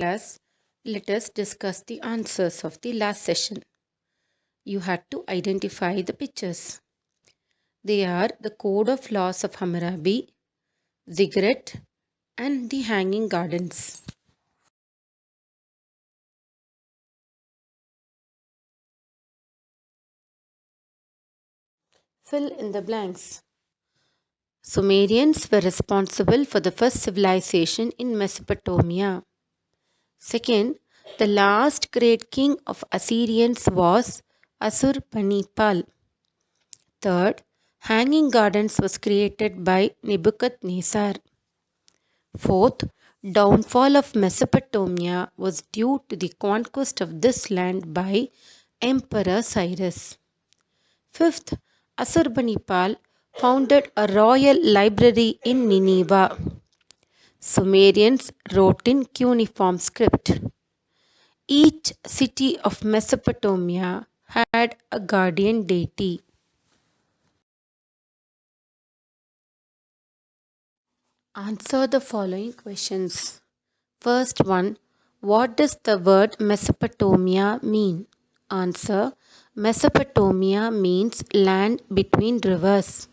class, let us discuss the answers of the last session. You had to identify the pictures. They are the Code of Laws of Hammurabi, Ziggurat, and the Hanging Gardens. Fill in the blanks. Sumerians were responsible for the first civilization in Mesopotamia. Second, the last great king of Assyrians was Assurbanipal. Third, Hanging Gardens was created by Nebuchadnezzar. Fourth, downfall of Mesopotamia was due to the conquest of this land by Emperor Cyrus. Fifth, Assurbanipal founded a royal library in Nineveh. Sumerians wrote in cuneiform script. Each city of Mesopotamia had a guardian deity. Answer the following questions. First one, what does the word Mesopotamia mean? Answer, Mesopotamia means land between rivers.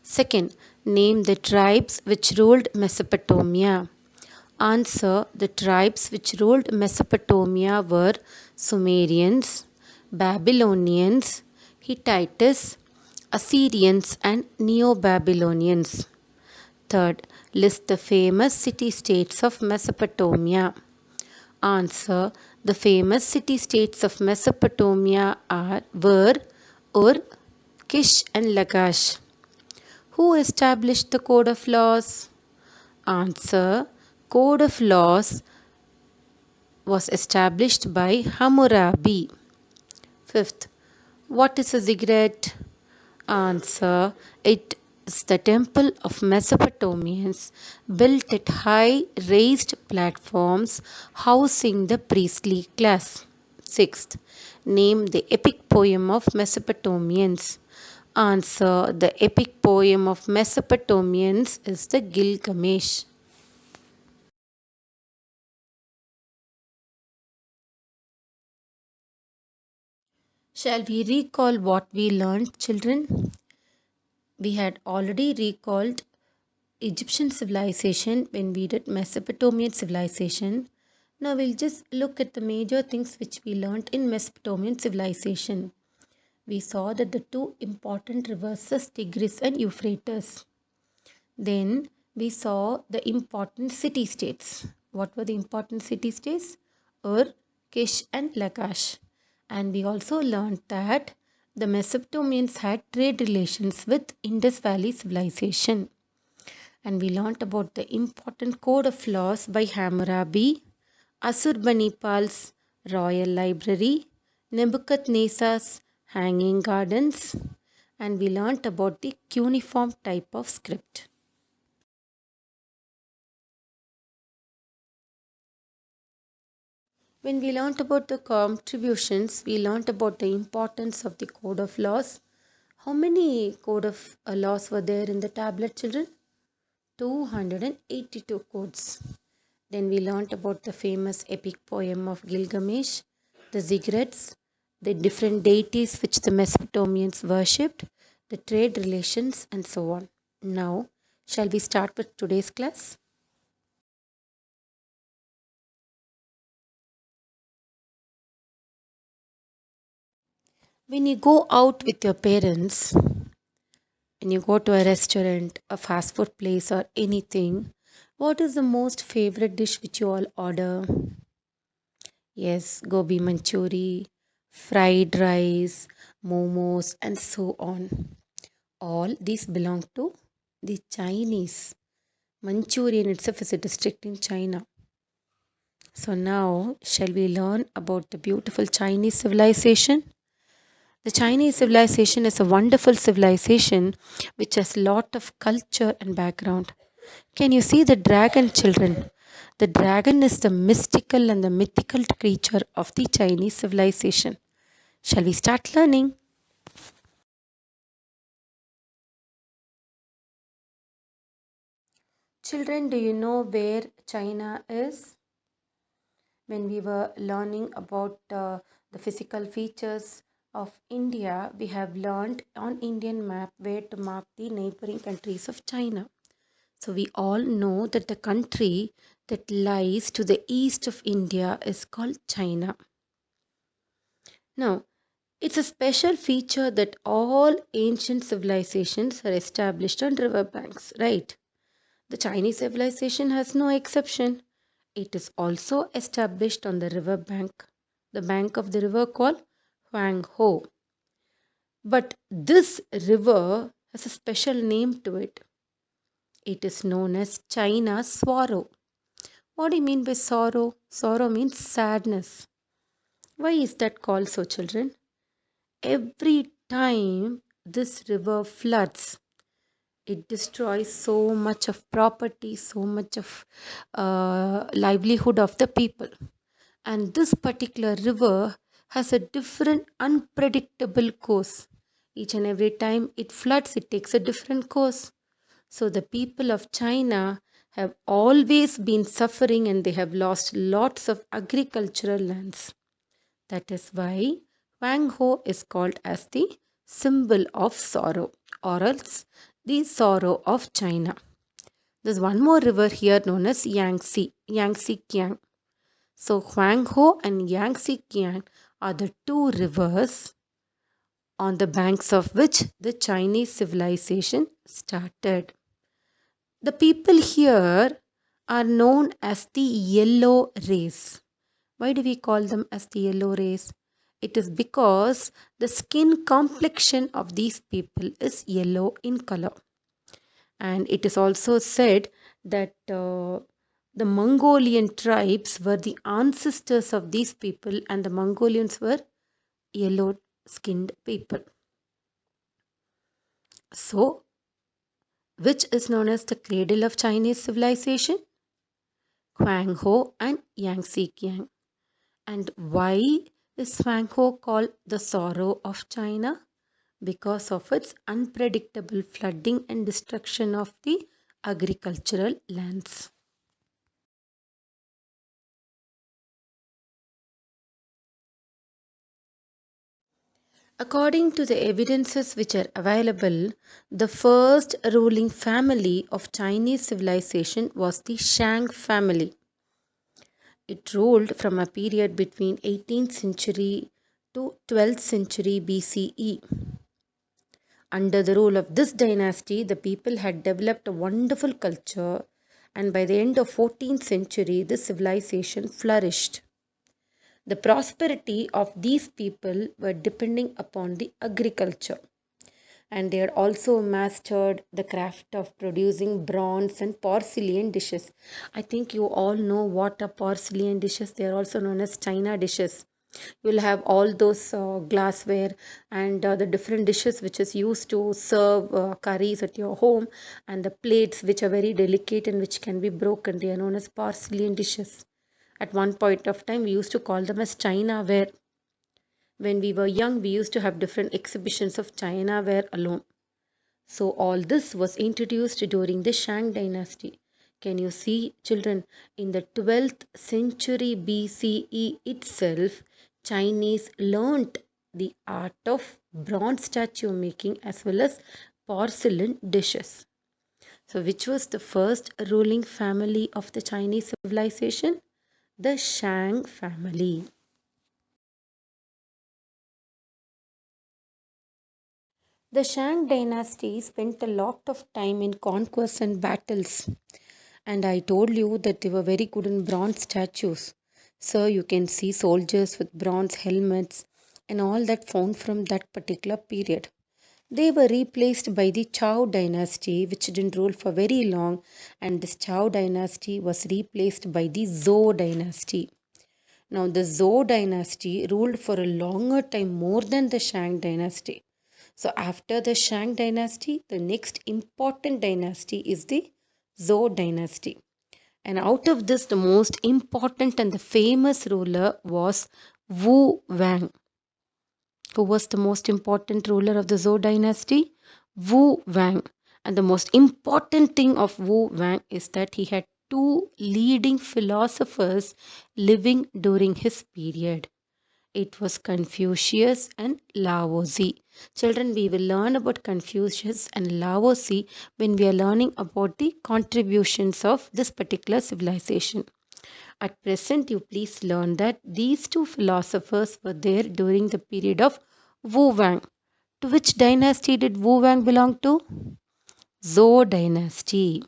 Second, name the tribes which ruled Mesopotamia. Answer, the tribes which ruled Mesopotamia were Sumerians, Babylonians, Hittites, Assyrians, and Neo-Babylonians. Third, list the famous city-states of Mesopotamia. Answer, the famous city-states of Mesopotamia were Ur, Kish, and Lagash. Who established the Code of Laws? Answer, Code of Laws was established by Hammurabi. Fifth, what is a ziggurat? Answer, it is the temple of Mesopotamians built at high raised platforms housing the priestly class. Sixth, name the epic poem of Mesopotamians. Answer, the epic poem of Mesopotamians is the Gilgamesh. Shall we recall what we learned, children? We had already recalled Egyptian civilization when we did Mesopotamian civilization. Now we'll just look at the major things which we learned in Mesopotamian civilization. We saw that the two important rivers are Tigris and Euphrates. Then we saw the important city-states. What were the important city-states? Ur, Kish, and Lagash. And we also learned that the Mesopotamians had trade relations with Indus Valley civilization. And we learnt about the important code of laws by Hammurabi, Assurbanipal's royal library, Nebuchadnezzar's hanging gardens, and we learnt about the cuneiform type of script. When we learnt about the contributions, we learnt about the importance of the code of laws. How many code of laws were there in the tablet, children? 282 codes. Then we learnt about the famous epic poem of Gilgamesh, the ziggurats, the different deities which the Mesopotamians worshipped, the trade relations, and so on. Now, shall we start with today's class? When you go out with your parents, when you go to a restaurant, a fast food place, or anything, what is the most favorite dish which you all order? Yes, gobi manchuri, fried rice, momos, and so on. All these belong to the Chinese. Manchurian itself is a district in China. So now, shall we learn about the beautiful Chinese civilization? The Chinese civilization is a wonderful civilization which has lot of culture and background. Can you see the dragon, children? The dragon is the mystical and the mythical creature of the Chinese civilization. Shall we start learning? Children, do you know where China is? When we were learning about the physical features of India, we have learned on Indian map where to mark the neighboring countries of China. So we all know that the country that lies to the east of India is called China. Now, it's a special feature that all ancient civilizations are established on riverbanks, right? The Chinese civilization has no exception. It is also established on the river bank, the bank of the river called Huangho. But this river has a special name to it. It is known as China's sorrow. What do you mean by sorrow? Sorrow means sadness. Why is that called so, children? Every time this river floods, it destroys so much of property, so much of livelihood of the people. And this particular river has a different unpredictable course. Each and every time it floods, it takes a different course. So the people of China have always been suffering and they have lost lots of agricultural lands. That is why Wang Ho is called as the symbol of sorrow, or else the sorrow of China. There's one more river here known as Yangtze, Yangtze Kiang. So Huangho and Yangtze Kiang are the two rivers on the banks of which the Chinese civilization started. The people here are known as the yellow race. Why do we call them as the yellow race? It is because the skin complexion of these people is yellow in color. And it is also said that the Mongolian tribes were the ancestors of these people, and the Mongolians were yellow skinned people. So, which is known as the cradle of Chinese civilization? Huangho and Yangtze Kiang. And why is Huangho called the sorrow of China? Because of its unpredictable flooding and destruction of the agricultural lands. According to the evidences which are available, the first ruling family of Chinese civilization was the Shang family. It ruled from a period between 18th century to 12th century BCE. Under the rule of this dynasty, the people had developed a wonderful culture, and by the end of 14th century, this civilization flourished. The prosperity of these people were depending upon the agriculture, and they had also mastered the craft of producing bronze and porcelain dishes. I think you all know what are porcelain dishes. They are also known as China dishes. You will have all those glassware and the different dishes which is used to serve curries at your home, and the plates which are very delicate and which can be broken. They are known as porcelain dishes. At one point of time, we used to call them as China ware. When we were young, we used to have different exhibitions of China ware alone. So all this was introduced during the Shang dynasty. Can you see, children, in the 12th century BCE itself, Chinese learnt the art of bronze statue making as well as porcelain dishes. So which was the first ruling family of the Chinese civilization? The Shang family. The Shang dynasty spent a lot of time in conquests and battles. And I told you that they were very good in bronze statues. So you can see soldiers with bronze helmets and all that found from that particular period. They were replaced by the Chao dynasty, which didn't rule for very long, and this Chao dynasty was replaced by the Zhou dynasty. Now, the Zhou dynasty ruled for a longer time, more than the Shang dynasty. So, after the Shang dynasty, the next important dynasty is the Zhou dynasty. And out of this, the most important and the famous ruler was Wu Wang. Who was the most important ruler of the Zhou dynasty? Wu Wang. And the most important thing of Wu Wang is that he had two leading philosophers living during his period. It was Confucius and Laozi. Children, we will learn about Confucius and Laozi when we are learning about the contributions of this particular civilization. At present, you please learn that these two philosophers were there during the period of Wu Wang. To which dynasty did Wu Wang belong to? Zhou dynasty.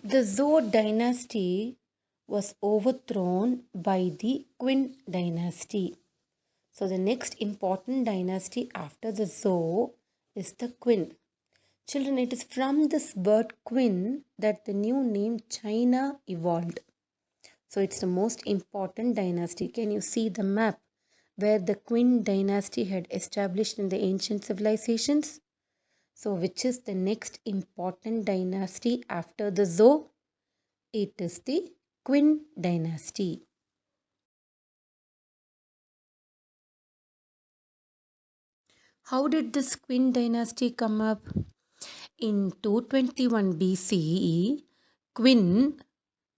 The Zhou dynasty was overthrown by the Qin dynasty. So the next important dynasty after the Zhou is the Qin. Children, it is from this word Qin that the new name China evolved. So it's the most important dynasty. Can you see the map where the Qin dynasty had established in the ancient civilizations? So which is the next important dynasty after the Zhou? It is the Qin dynasty. How did this Qin dynasty come up? In 221 BCE, Qin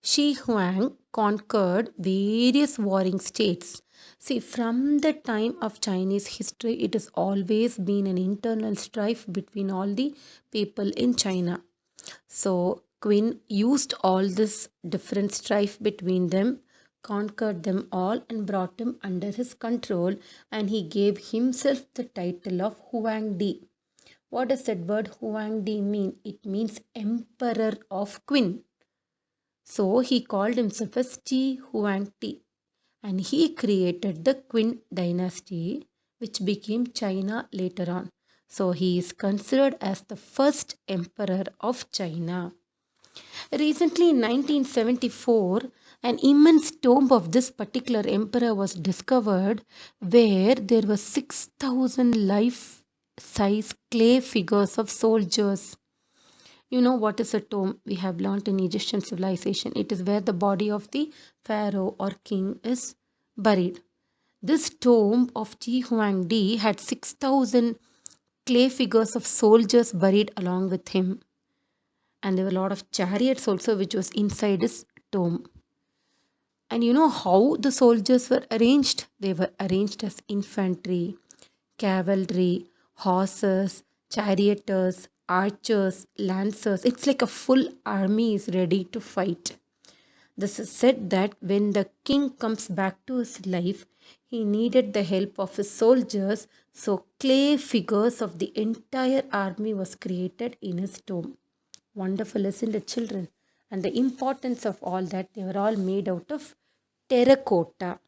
Shi Huang conquered various warring states. See, from the time of Chinese history, it has always been an internal strife between all the people in China. So, Qin used all this different strife between them, conquered them all, and brought them under his control, and he gave himself the title of Huangdi. What does that word Huangdi mean? It means Emperor of Qin. So he called himself as Ti Huangdi, and he created the Qin dynasty, which became China later on. So he is considered as the first emperor of China. Recently in 1974, an immense tomb of this particular emperor was discovered where there were 6,000 life-size clay figures of soldiers. You know what is a tomb? We have learnt in Egyptian civilization. It is where the body of the pharaoh or king is buried. This tomb of Ti Huangdi had 6,000 clay figures of soldiers buried along with him. And there were a lot of chariots also which was inside his tomb. And you know how the soldiers were arranged? They were arranged as infantry, cavalry, horses, charioteers, archers, lancers. It's like a full army is ready to fight. This is said that when the king comes back to his life, he needed the help of his soldiers, so clay figures of the entire army was created in his tomb. Wonderful, isn't it, children? And the importance of all that, they were all made out of terracotta.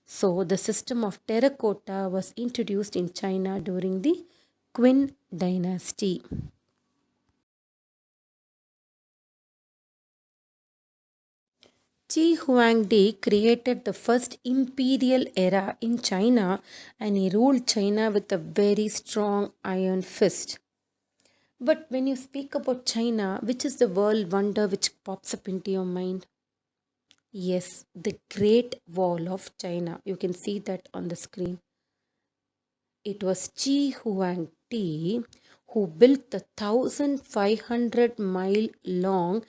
So the system of terracotta was introduced in China during the Qin dynasty. Qi Huangdi created the first imperial era in China, and he ruled China with a very strong iron fist. But when you speak about China, which is the world wonder which pops up into your mind? Yes, the Great Wall of China. You can see that on the screen. It was Qi Huangdi who built the 1,500-mile long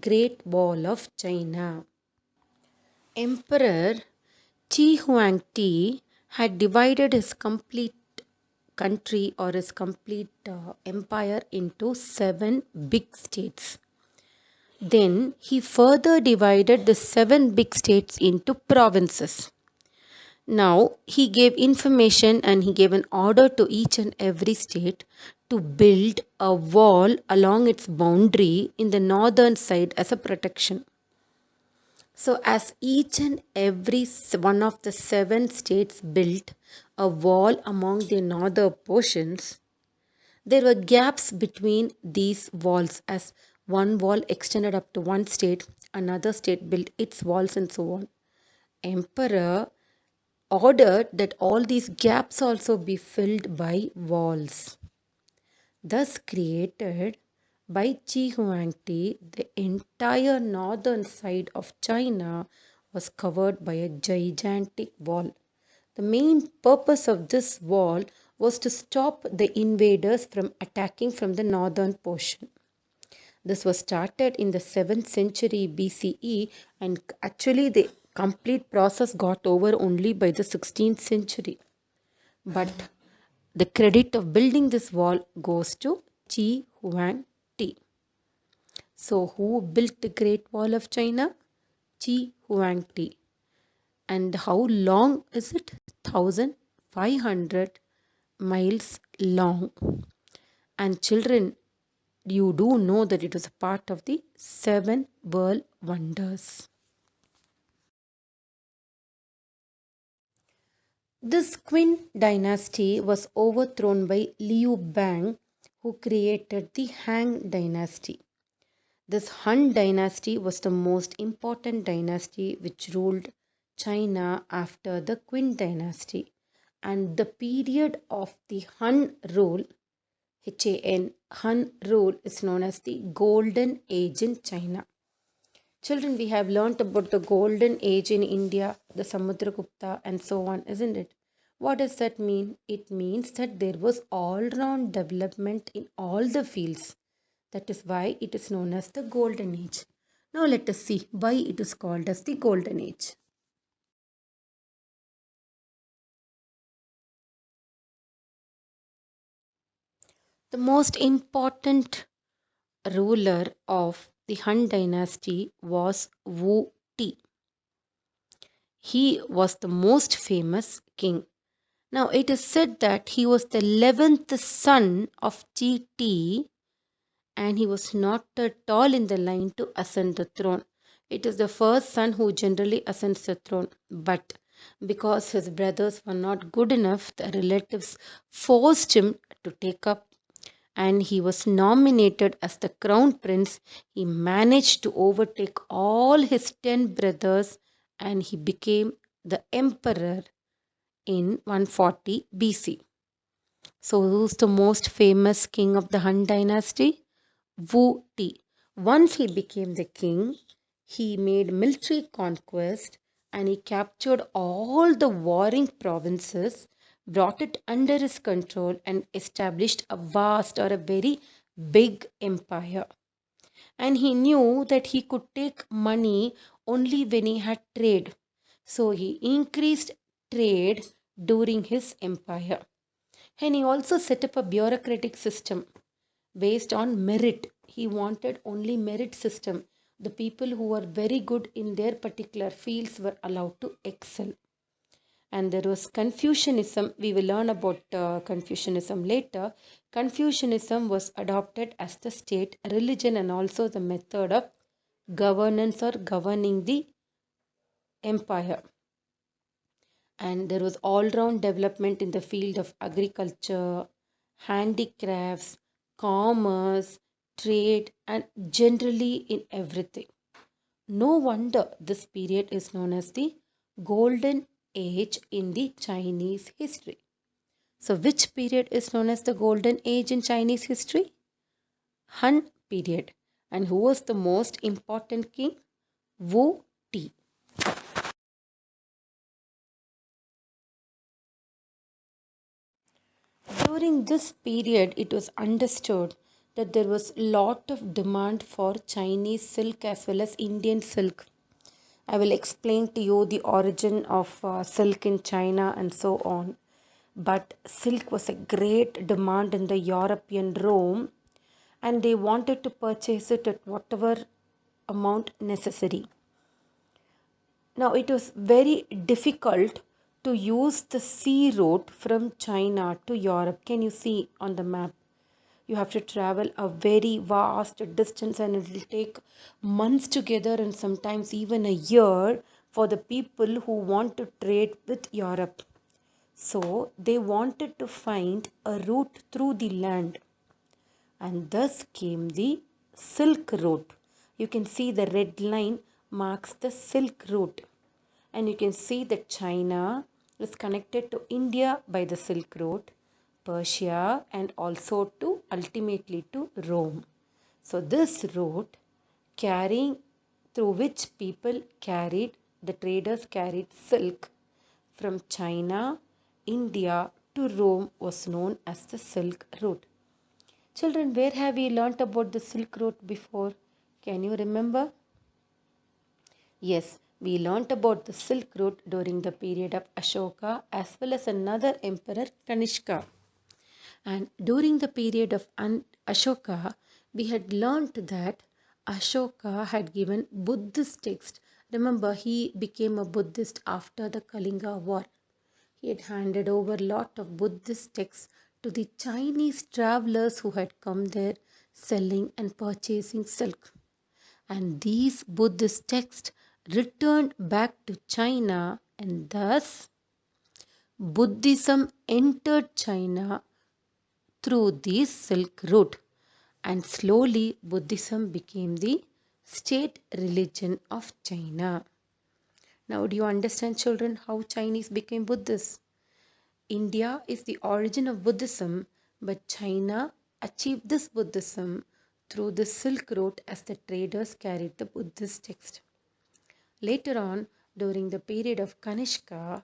Great Wall of China. Emperor Qi Huangdi had divided his complete country or his complete empire into 7 big states. Then he further divided the 7 big states into provinces. Now he gave information and he gave an order to each and every state to build a wall along its boundary in the northern side as a protection. So as each and every one of the 7 states built a wall among the northern portions, there were gaps between these walls as one wall extended up to one state, another state built its walls and so on. Emperor ordered that all these gaps also be filled by walls. Thus created by Qi Huangdi, the entire northern side of China was covered by a gigantic wall. The main purpose of this wall was to stop the invaders from attacking from the northern portion. This was started in the 7th century BCE, and actually the complete process got over only by the 16th century. But the credit of building this wall goes to Qi Huang Ti. So, who built the Great Wall of China? Qi Huang Ti. And how long is it? 1500 miles long. And children, you do know that it was a part of the 7 world wonders. This Qin dynasty was overthrown by Liu Bang, who created the Han dynasty. This Han dynasty was the most important dynasty which ruled China after the Qin dynasty. And the period of the Han rule, Han rule, is known as the Golden Age in China. Children, we have learnt about the Golden Age in India, the Samudragupta, and so on, isn't it? What does that mean? It means that there was all round development in all the fields. That is why it is known as the Golden Age. Now let us see why it is called as the Golden Age. The most important ruler of the Han dynasty was Wu Ti. He was the most famous king. Now it is said that he was the 11th son of Qi Ti, and he was not at all in the line to ascend the throne. It is the first son who generally ascends the throne, but because his brothers were not good enough, the relatives forced him to take up, and he was nominated as the crown prince. He managed to overtake all his 10 brothers, and he became the emperor in 140 BC. So, who's the most famous king of the Han dynasty? Wu Ti. Once he became the king, he made military conquest and he captured all the warring provinces, brought it under his control, and established a vast or a very big empire. And he knew that he could take money only when he had trade. So he increased trade during his empire. And he also set up a bureaucratic system based on merit. He wanted only merit system. The people who were very good in their particular fields were allowed to excel. And there was Confucianism. We will learn about Confucianism later. Confucianism was adopted as the state religion and also the method of governance or governing the empire. And there was all round development in the field of agriculture, handicrafts, commerce, trade, and generally in everything. No wonder this period is known as the Golden Age in the Chinese history. So, which period is known as the Golden Age in Chinese history? Han period. And who was the most important king? Wu Ti. During this period, it was understood that there was a lot of demand for Chinese silk as well as Indian silk. I will explain to you the origin of silk in China and so on. But silk was a great demand in the European Rome, and they wanted to purchase it at whatever amount necessary. Now, it was very difficult to use the sea route from China to Europe. Can you see on the map? You have to travel a very vast distance and it will take months together and sometimes even a year for the people who want to trade with Europe. So, they wanted to find a route through the land, and thus came the Silk Route. You can see the red line marks the Silk Route, and you can see that China is connected to India by the Silk Route, Persia, and also to ultimately to Rome. So this route carrying through which people carried, the traders carried silk from China, India to Rome was known as the Silk Route. Children, where have we learnt about the Silk Route before? Can you remember? Yes, we learnt about the Silk Route during the period of Ashoka as well as another emperor Kanishka. And during the period of Ashoka, we had learnt that Ashoka had given Buddhist text. Remember, he became a Buddhist after the Kalinga War. He had handed over a lot of Buddhist texts to the Chinese travelers who had come there selling and purchasing silk. And these Buddhist texts returned back to China, and thus Buddhism entered China through the Silk Route, and slowly Buddhism became the state religion of China. Now, do you understand, children, how Chinese became Buddhists? India is the origin of Buddhism, but China achieved this Buddhism through the Silk Route as the traders carried the Buddhist text. Later on, during the period of Kanishka,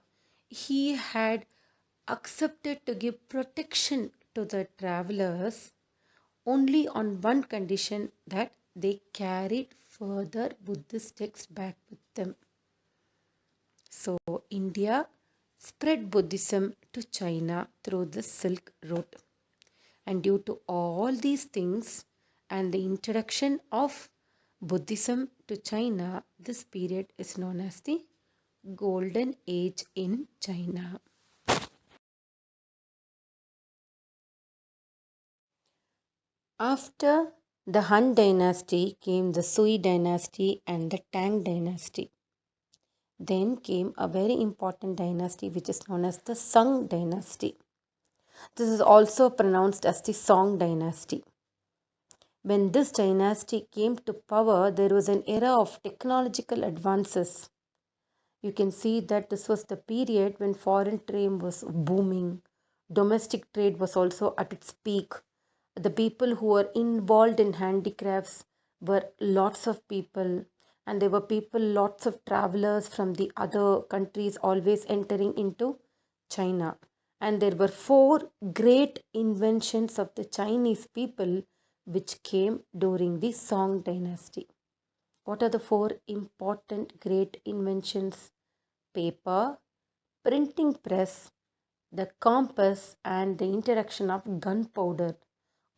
he had accepted to give protection to the travelers only on one condition, that they carried further Buddhist texts back with them. So, India spread Buddhism to China through the Silk Route. And due to all these things and the introduction of Buddhism to China, this period is known as the Golden Age in China. After the Han dynasty came the Sui dynasty and the Tang dynasty. Then came a very important dynasty which is known as the Sung dynasty. This is also pronounced as the Song dynasty. When this dynasty came to power, there was an era of technological advances. You can see that this was the period when foreign trade was booming. Domestic trade was also at its peak. The people who were involved in handicrafts were lots of people, and there were people, lots of travelers from the other countries always entering into China. And there were four great inventions of the Chinese people which came during the Song dynasty. What are the four important great inventions? Paper, printing press, the compass, and the introduction of gunpowder.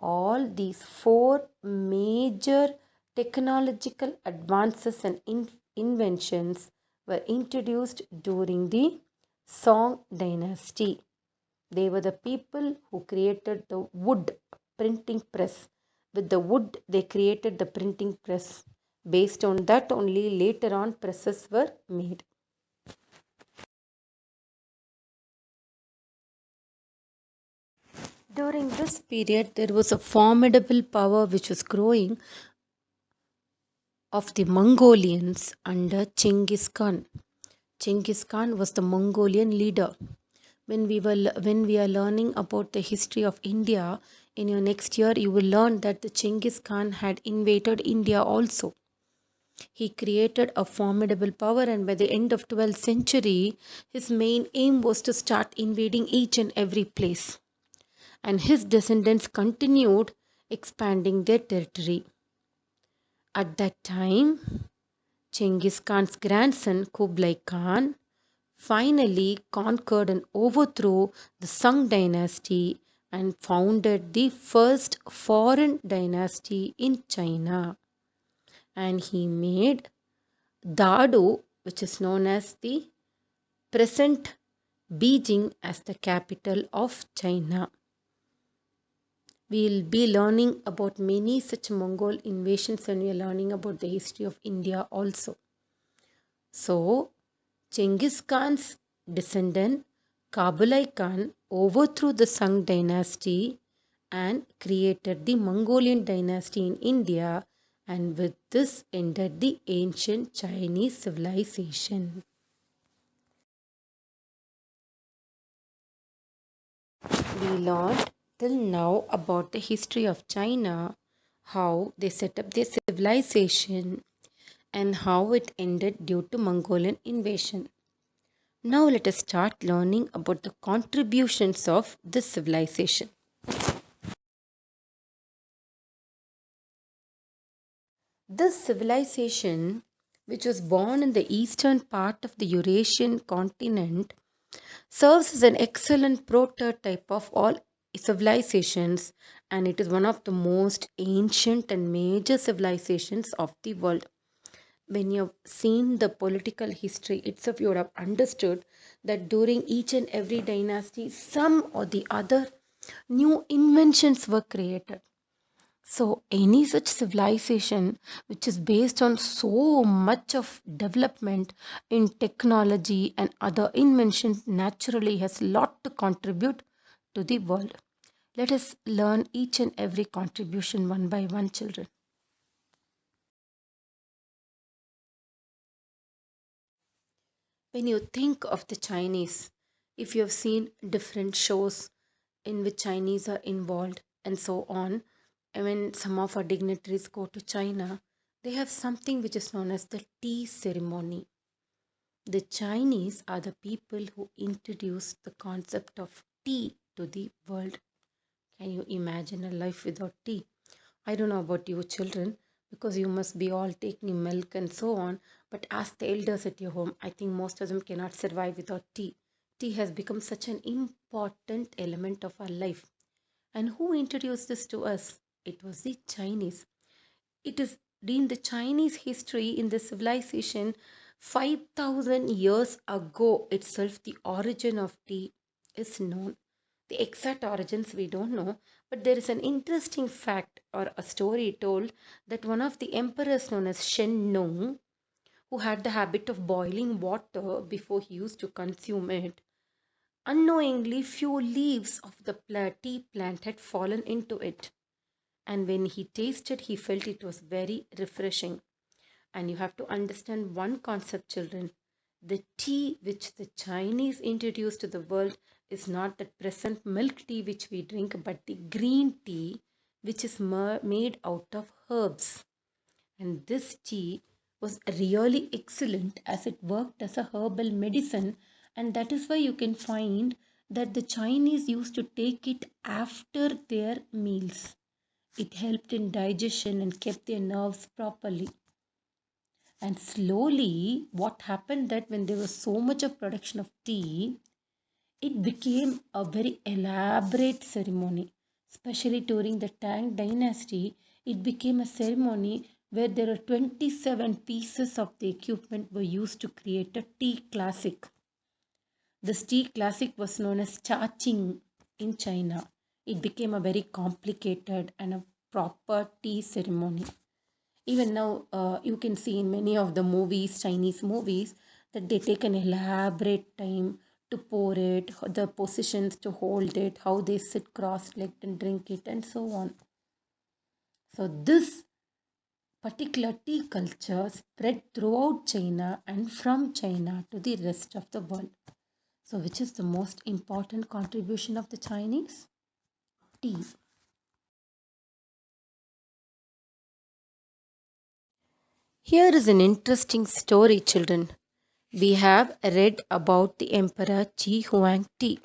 All these four major technological advances and inventions were introduced during the Song dynasty. They were the people who created the wood printing press. With the wood, they created the printing press. Based on that, only later on presses were made. During this period, there was a formidable power which was growing of the Mongolians under Chinggis Khan. Chinggis Khan was the Mongolian leader. When we are learning about the history of India, in your next year you will learn that the Chinggis Khan had invaded India also. He created a formidable power, and by the end of 12th century, his main aim was to start invading each and every place. And his descendants continued expanding their territory. At that time, Genghis Khan's grandson Kublai Khan finally conquered and overthrew the Sung dynasty and founded the first foreign dynasty in China. And he made Dadu, which is known as the present Beijing, as the capital of China. We will be learning about many such Mongol invasions when we are learning about the history of India also. So, Genghis Khan's descendant Kublai Khan overthrew the Sung dynasty and created the Mongolian dynasty in India, and with this ended the ancient Chinese civilization. We learned till now about the history of China, how they set up their civilization, and how it ended due to Mongolian invasion. Now let us start learning about the contributions of this civilization. This civilization, which was born in the eastern part of the Eurasian continent, serves as an excellent prototype of all civilizations, and it is one of the most ancient and major civilizations of the world. When you've seen the political history itself, you would have understood that during each and every dynasty, some or the other new inventions were created. So, any such civilization which is based on so much of development in technology and other inventions naturally has a lot to contribute to the world. Let us learn each and every contribution one by one, children. When you think of the Chinese, if you have seen different shows in which Chinese are involved and so on, and when some of our dignitaries go to China, they have something which is known as the tea ceremony. The Chinese are the people who introduced the concept of tea to the world. Can you imagine a life without tea? I don't know about you children, because you must be all taking milk and so on, but ask the elders at your home. I think most of them cannot survive without tea. Tea has become such an important element of our life. And who introduced this to us? It was the Chinese. It is in the Chinese history, in the civilization, 5,000 years ago itself, the origin of tea is known. The exact origins we don't know, but there is an interesting fact or a story told that one of the emperors known as Shen Nung, who had the habit of boiling water before he used to consume it, unknowingly few leaves of the tea plant had fallen into it. And when he tasted, he felt it was very refreshing. And you have to understand one concept, children. The tea which the Chinese introduced to the world is not the present milk tea which we drink, but the green tea which is made out of herbs. And this tea was really excellent as it worked as a herbal medicine. And that is why you can find that the Chinese used to take it after their meals. It helped in digestion and kept their nerves properly. And slowly, what happened that when there was so much of production of tea, it became a very elaborate ceremony. Especially during the Tang dynasty, it became a ceremony where there are 27 pieces of the equipment were used to create a tea classic. This tea classic was known as cha ching in China. It became a very complicated and a proper tea ceremony. Even now, you can see in many of the movies, Chinese movies, that they take an elaborate time to pour it, the positions to hold it, how they sit cross-legged and drink it, and so on. So this particular tea culture spread throughout China and from China to the rest of the world. So which is the most important contribution of the Chinese? Tea. Here is an interesting story, children. We have read about the Emperor Qi Huangdi.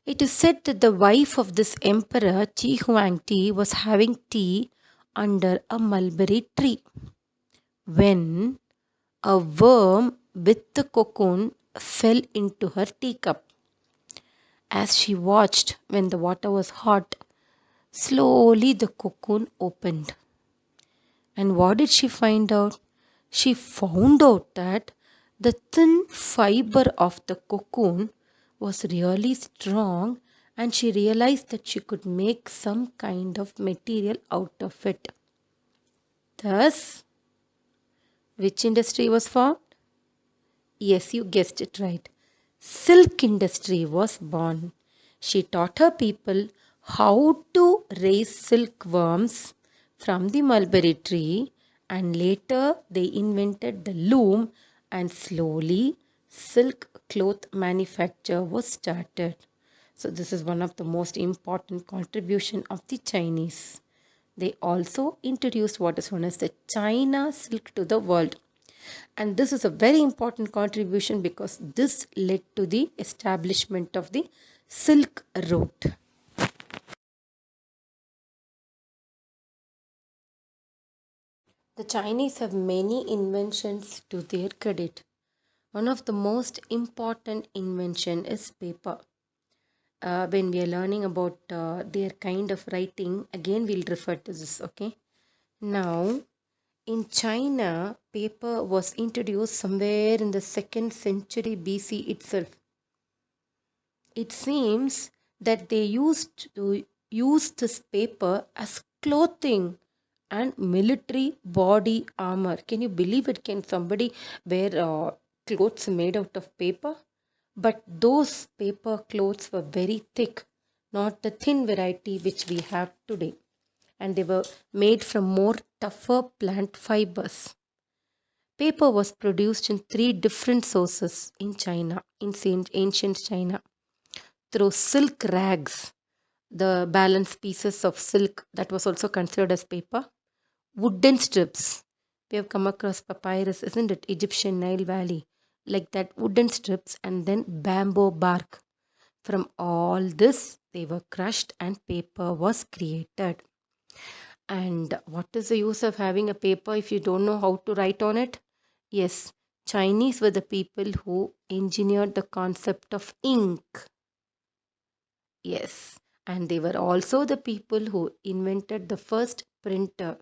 It is said that the wife of this emperor, Qi Huangdi, was having tea under a mulberry tree when a worm with the cocoon fell into her teacup. As she watched when the water was hot, slowly the cocoon opened. And what did she find out? She found out that the thin fiber of the cocoon was really strong, and she realized that she could make some kind of material out of it. Thus, which industry was formed? Yes, you guessed it right. Silk industry was born. She taught her people how to raise silkworms from the mulberry tree, and later they invented the loom, and slowly silk cloth manufacture was started. So this is one of the most important contribution of the Chinese. They also introduced what is known as the China silk to the world. And this is a very important contribution because this led to the establishment of the Silk Road. The Chinese have many inventions to their credit. One of the most important invention is paper. When we are learning about their kind of writing, again we'll refer to this, okay? Now, in China, paper was introduced somewhere in the 2nd century BC itself. It seems that they used to use this paper as clothing and military body armor. Can you believe it? Can somebody wear clothes made out of paper? But those paper clothes were very thick, not the thin variety which we have today. And they were made from more tougher plant fibers. Paper was produced in 3 different sources in China, in ancient China, through silk rags, the balanced pieces of silk that was also considered as paper, wooden strips. We have come across papyrus, isn't it? Egyptian Nile Valley, like that wooden strips, and then bamboo bark. From all this, they were crushed and paper was created. And what is the use of having a paper if you don't know how to write on it? Yes, Chinese were the people who engineered the concept of ink. Yes, and they were also the people who invented the first printer.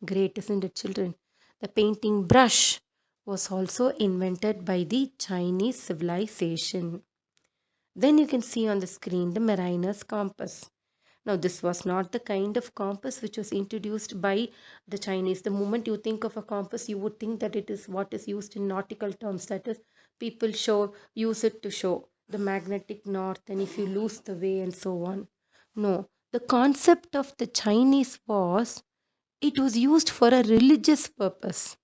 Great, isn't it, children? The painting brush was also invented by the Chinese civilization. Then you can see on the screen the mariner's compass. Now, this was not the kind of compass which was introduced by the Chinese. The moment you think of a compass, you would think that it is what is used in nautical terms. That is, people use it to show the magnetic north and if you lose the way and so on. No, the concept of the Chinese was it was used for a religious purpose.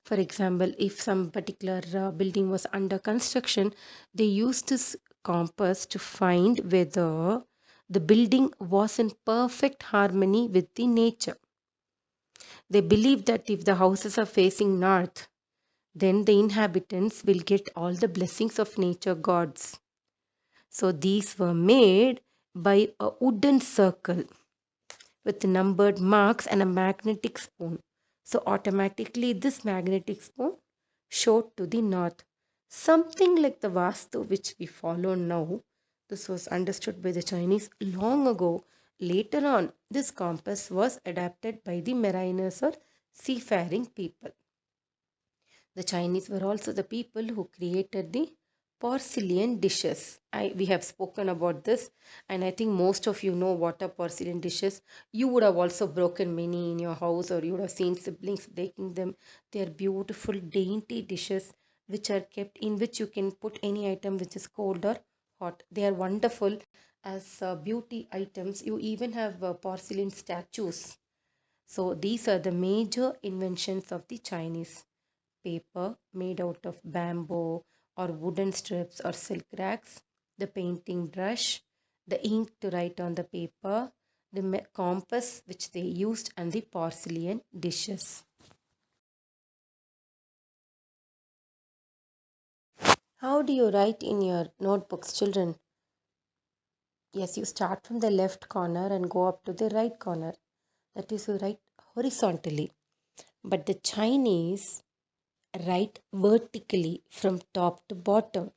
For example, if some particular building was under construction, they used this compass to find whether the building was in perfect harmony with the nature. They believed that if the houses are facing north, then the inhabitants will get all the blessings of nature gods. So these were made by a wooden circle with numbered marks and a magnetic spoon. So automatically this magnetic spoon showed to the north. Something like the Vastu which we follow now. This was understood by the Chinese long ago. Later on, this compass was adapted by the mariners or seafaring people. The Chinese were also the people who created the porcelain dishes. We have spoken about this, and I think most of you know what are porcelain dishes. You would have also broken many in your house, or you would have seen siblings breaking them. They are beautiful, dainty dishes which are kept in which you can put any item which is cold or hot. They are wonderful as beauty items. You even have porcelain statues. So these are the major inventions of the Chinese: paper made out of bamboo or wooden strips or silk rags, the painting brush, the ink to write on the paper, the compass which they used, and the porcelain dishes. How do you write in your notebooks, children? Yes, you start from the left corner and go up to the right corner. That is, you write horizontally. But the Chinese write vertically from top to bottom,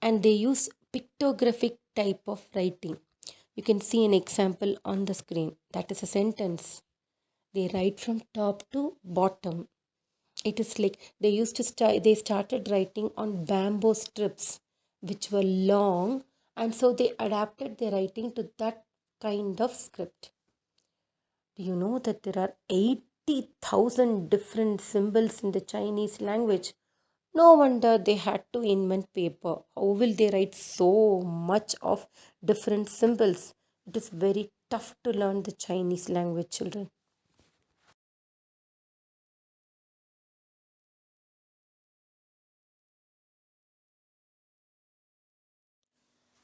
and they use pictographic type of writing. You can see an example on the screen. That is a sentence. They write from top to bottom. It is like they used to they started writing on bamboo strips which were long, and so they adapted their writing to that kind of script. Do you know that there are 80,000 different symbols in the Chinese language? No wonder they had to invent paper. How will they write so much of different symbols? It is very tough to learn the Chinese language, children.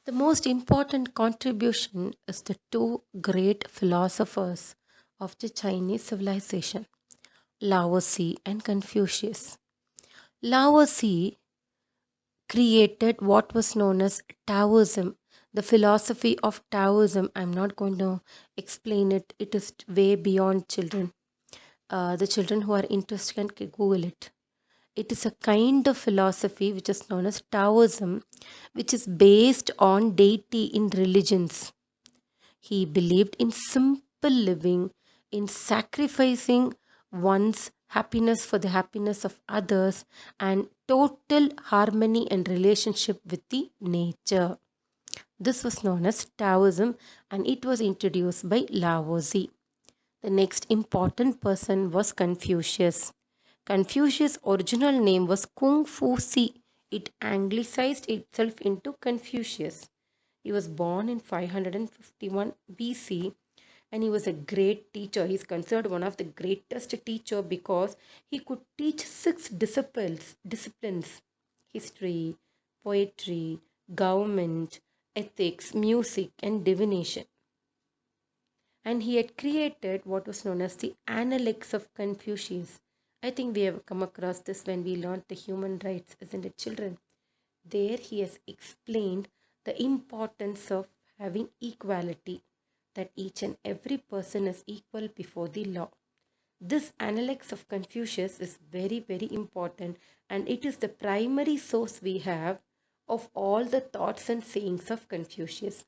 The most important contribution is the two great philosophers of the Chinese civilization. Laozi, and Confucius. Laozi created what was known as Taoism. The philosophy of Taoism, I'm not going to explain it, it is way beyond children. The children who are interested can Google it. It is a kind of philosophy which is known as Taoism, which is based on deity in religions. He believed in simple living, in sacrificing one's happiness for the happiness of others, and total harmony and relationship with the nature. This was known as Taoism and it was introduced by Laozi. The next important person was Confucius. Confucius' original name was Kung Fu Si. It anglicized itself into Confucius. He was born in 551 BC and he was a great teacher. He is considered one of the greatest teacher because he could teach six disciplines: history, poetry, government, ethics, music, and divination. And he had created what was known as the Analects of Confucius. I think we have come across this when we learned the human rights, isn't it, children? There he has explained the importance of having equality, that each and every person is equal before the law. This Analects of Confucius is very, very important and it is the primary source we have of all the thoughts and sayings of Confucius.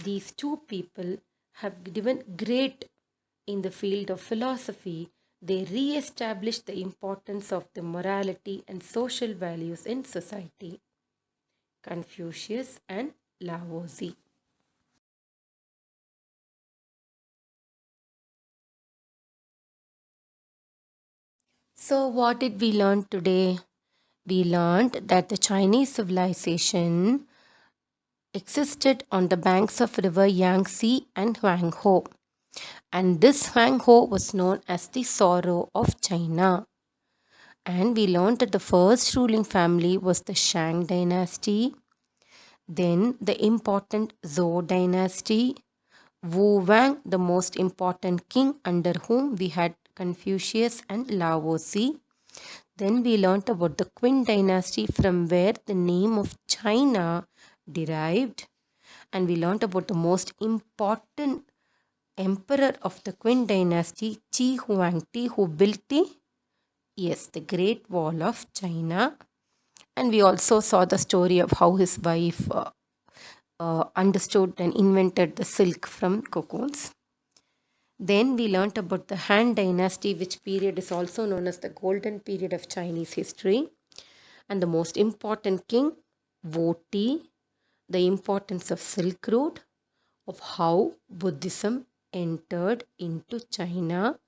These two people have given great in the field of philosophy. They re-established the importance of the morality and social values in society. Confucius and Laozi. So what did we learn today? We learned that the Chinese civilization existed on the banks of river Yangtze and Huanghe. And this Huanghe was known as the sorrow of China. And we learned that the first ruling family was the Shang dynasty, then the important Zhou dynasty, Wu Wang, the most important king under whom we had Confucius and Laozi. Then we learnt about the Qin dynasty from where the name of China derived. And we learnt about the most important emperor of the Qin dynasty, Qi Huangdi, who built the Great Wall of China. And we also saw the story of how his wife understood and invented the silk from cocoons. Then we learnt about the Han dynasty, which period is also known as the golden period of Chinese history. And the most important king, Wu Ti, the importance of Silk Road, of how Buddhism entered into China.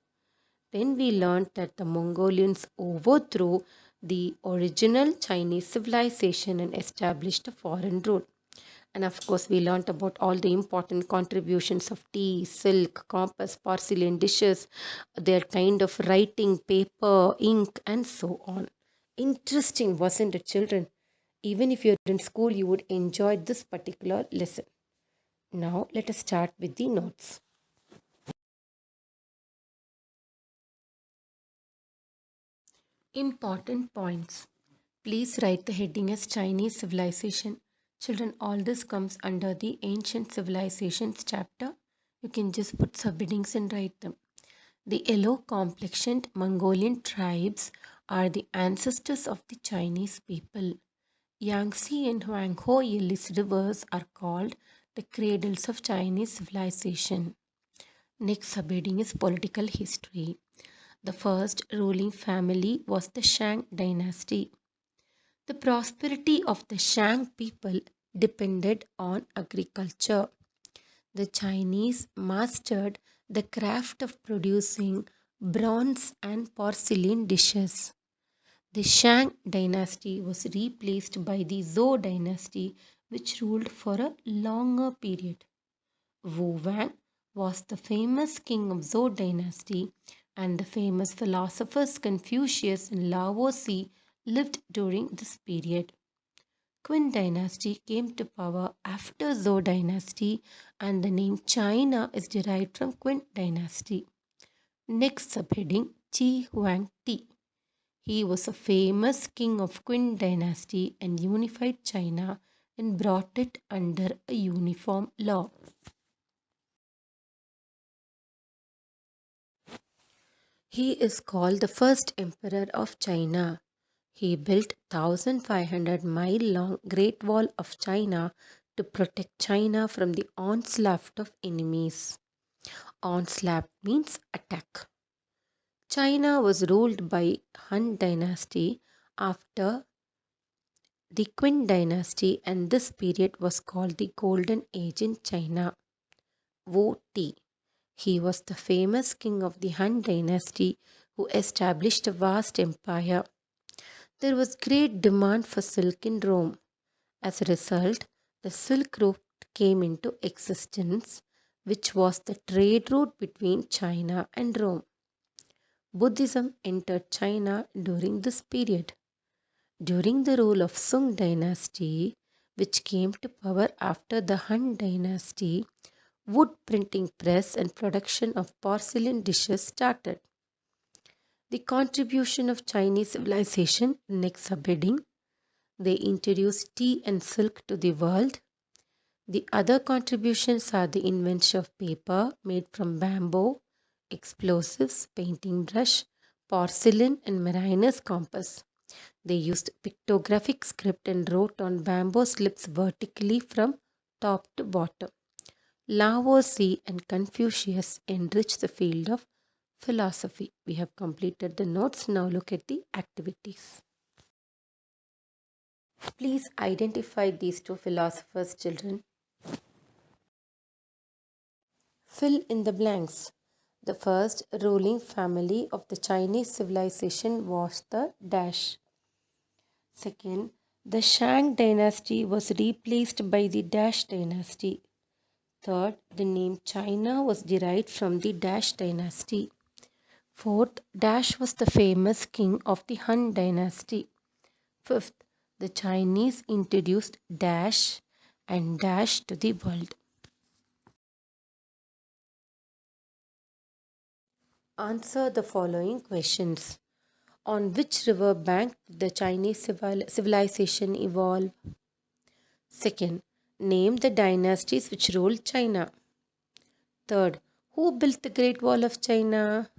Then we learnt that the Mongolians overthrew the original Chinese civilization and established a foreign rule. And of course, we learnt about all the important contributions of tea, silk, compass, porcelain dishes, their kind of writing, paper, ink, and so on. Interesting, wasn't it, children? Even if you're in school, you would enjoy this particular lesson. Now, let us start with the notes. Important points. Please write the heading as Chinese civilization. Children, all this comes under the ancient civilizations chapter. You can just put subheadings and write them. The yellow complexioned Mongolian tribes are the ancestors of the Chinese people. Yangtze and Huanghe Yillis rivers are called the cradles of Chinese civilization. Next subheading is political history. The first ruling family was the Shang dynasty. The prosperity of the Shang people depended on agriculture. The Chinese mastered the craft of producing bronze and porcelain dishes. The Shang dynasty was replaced by the Zhou dynasty, which ruled for a longer period. Wu Wang was the famous king of Zhou dynasty, and the famous philosophers Confucius and Laozi lived during this period. Qin dynasty came to power after Zhou dynasty, and the name China is derived from Qin dynasty. Next subheading, Qi Huang Ti. He was a famous king of Qin dynasty and unified China and brought it under a uniform law. He is called the first emperor of China. He built 1,500-mile long Great Wall of China to protect China from the onslaught of enemies. Onslaught means attack. China was ruled by Han dynasty after the Qin dynasty, and this period was called the Golden Age in China. Wu Ti. He was the famous king of the Han dynasty who established a vast empire. There was great demand for silk in Rome. As a result, the Silk Route came into existence, which was the trade route between China and Rome. Buddhism entered China during this period. During the rule of Sung dynasty, which came to power after the Han dynasty, wood printing press and production of porcelain dishes started. The contribution of Chinese civilization, next subheading, they introduced tea and silk to the world. The other contributions are the invention of paper made from bamboo, explosives, painting brush, porcelain, and mariner's compass. They used pictographic script and wrote on bamboo slips vertically from top to bottom. Lavoisier and Confucius enriched the field of philosophy. We have completed the notes. Now look at the activities. Please identify these two philosophers, children. Fill in the blanks. The first ruling family of the Chinese civilization was the dash. Second, the Shang dynasty was replaced by the Dash dynasty. Third, the name China was derived from the Dash dynasty. Fourth, Dash was the famous king of the Han dynasty. Fifth, the Chinese introduced Dash and Dash to the world. Answer the following questions. On which river bank did the Chinese civilization evolve? Second, name the dynasties which ruled China. Third, who built the Great Wall of China?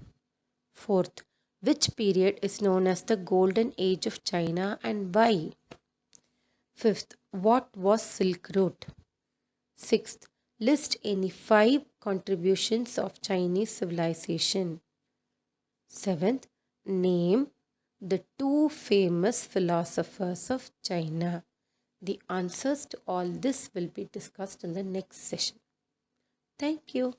Fourth, which period is known as the Golden Age of China and why? Fifth, what was Silk Route? Sixth, list any 5 contributions of Chinese civilization. Seventh, name the 2 famous philosophers of China. The answers to all this will be discussed in the next session. Thank you.